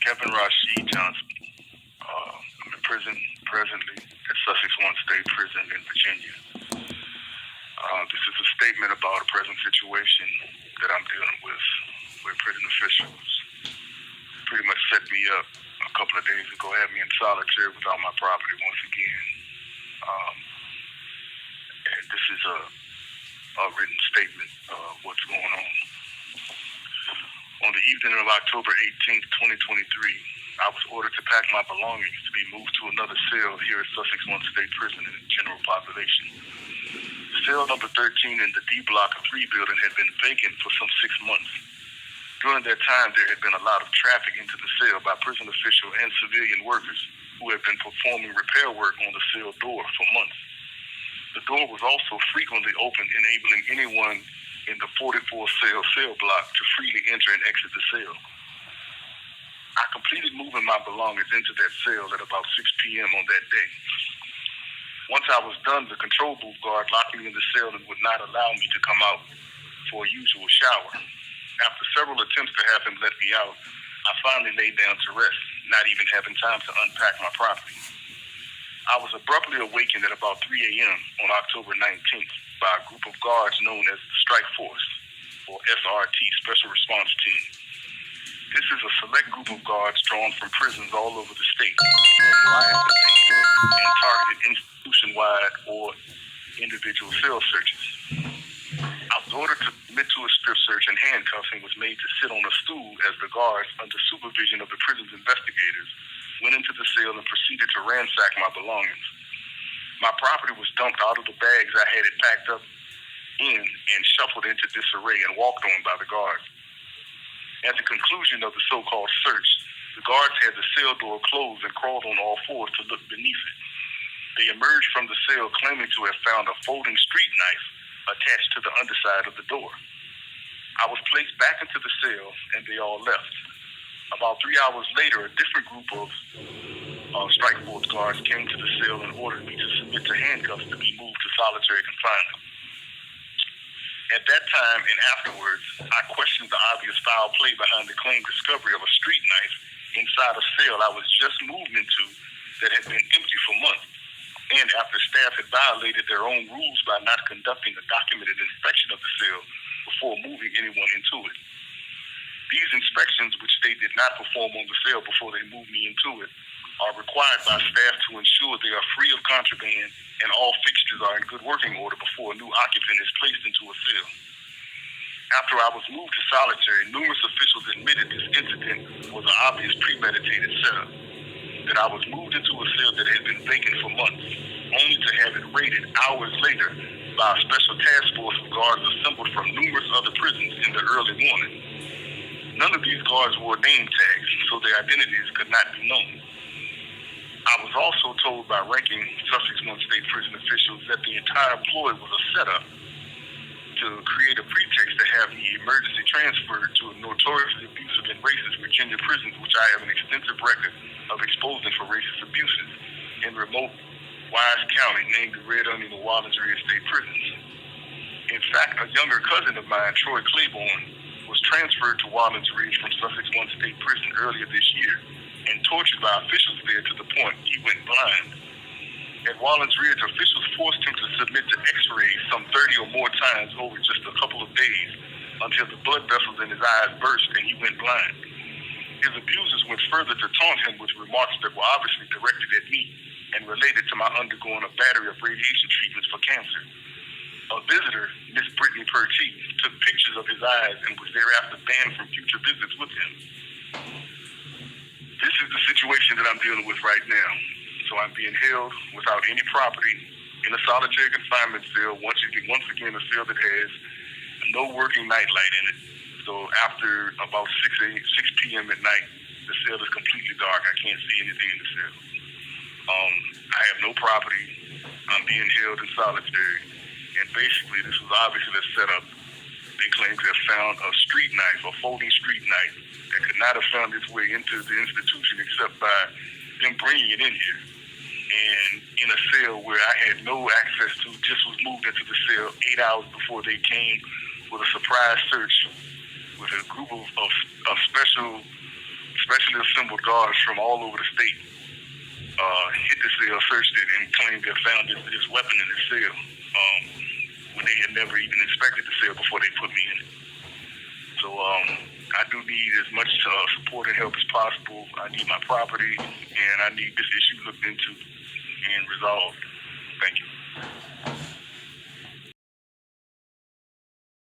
Kevin Rashid Johnson. I'm in prison presently at Sussex One State Prison in Virginia. This is a statement about a present situation that I'm dealing with where prison officials pretty much set me up a couple of days ago, had me in solitary without my property once again. And this is a written statement of what's going on. On the evening of October 18th, 2023, I was ordered to pack my belongings to be moved to another cell here at Sussex One State Prison in the general population. Cell number 13 in the D block of 3 building had been vacant for some 6 months. During that time, there had been a lot of traffic into the cell by prison official and civilian workers who had been performing repair work on the cell door for months. The door was also frequently open, enabling anyone in the 44-cell block to freely enter and exit the cell. I completed moving my belongings into that cell at about 6 p.m. on that day. Once I was done, the control booth guard locked me in the cell and would not allow me to come out for a usual shower. After several attempts to have him let me out, I finally laid down to rest, not even having time to unpack my property. I was abruptly awakened at about 3 a.m. on October 19th by a group of guards known as the Strike Force, or SRT, Special Response Team. This is a select group of guards drawn from prisons all over the state, and targeted institution-wide or individual cell searches. I was ordered to submit to a strip search, and handcuffing was made to sit on a stool as the guards, under supervision of the prison's investigators, went into the cell and proceeded to ransack my belongings. My property was dumped out of the bags I had it packed up in and shuffled into disarray and walked on by the guards. At the conclusion of the so-called search, the guards had the cell door closed and crawled on all fours to look beneath it. They emerged from the cell claiming to have found a folding street knife attached to the underside of the door. I was placed back into the cell and they all left. About 3 hours later, a different group of Strike Force guards came to the cell and ordered me to submit to handcuffs to be moved to solitary confinement. At that time and afterwards, I questioned the obvious foul play behind the claimed discovery of a street knife inside a cell I was just moved into that had been empty for months, and after staff had violated their own rules by not conducting a documented inspection of the cell before moving anyone into it. These inspections, which they did not perform on the cell before they moved me into it, are required by staff to ensure they are free of contraband and all fixtures are in good working order before a new occupant is placed into a cell. After I was moved to solitary, numerous officials admitted this incident was an obvious premeditated setup, that I was moved into a cell that had been vacant for months, only to have it raided hours later by a special task force of guards assembled from numerous other prisons in the early morning. None of these guards wore name tags, so their identities could not be known. I was also told by ranking Sussex One State Prison officials that the entire ploy was a setup to create a pretext to have me emergency transferred to a notoriously abusive and racist Virginia prison, which I have an extensive record of exposing for racist abuses in remote Wise County, named the Red Onion and Wallens Reed State Prisons. In fact, a younger cousin of mine, Troy Claiborne, was transferred to Wallens Ridge from Sussex One State Prison earlier this year and tortured by officials there to the point he went blind. At Wallens Ridge, officials forced him to submit to x-rays some 30 or more times over just a couple of days until the blood vessels in his eyes burst and he went blind. His abusers went further to taunt him with remarks that were obviously directed at me and related to my undergoing a battery of radiation treatments for cancer. A visitor, Miss Brittany Pertee, took pictures of his eyes and was thereafter banned from future visits with him. This is the situation that I'm dealing with right now. So I'm being held without any property in a solitary confinement cell, once again a cell that has no working nightlight in it. So after about 6 p.m. at night, the cell is completely dark. I can't see anything in the cell. I have no property. I'm being held in solitary. And basically, this was obviously a setup. They claim to have found a street knife, a folding street knife, that could not have found its way into the institution except by them bringing it in here. And in a cell where I had no access to, just was moved into the cell 8 hours before they came with a surprise search with a group of special specially assembled guards from all over the state hit the cell, searched it, and claimed they found this weapon in the cell when they had never even inspected the cell before they put me in it. So I do need as much support and help as possible. I need my property, and I need this issue looked into and resolved. Thank you.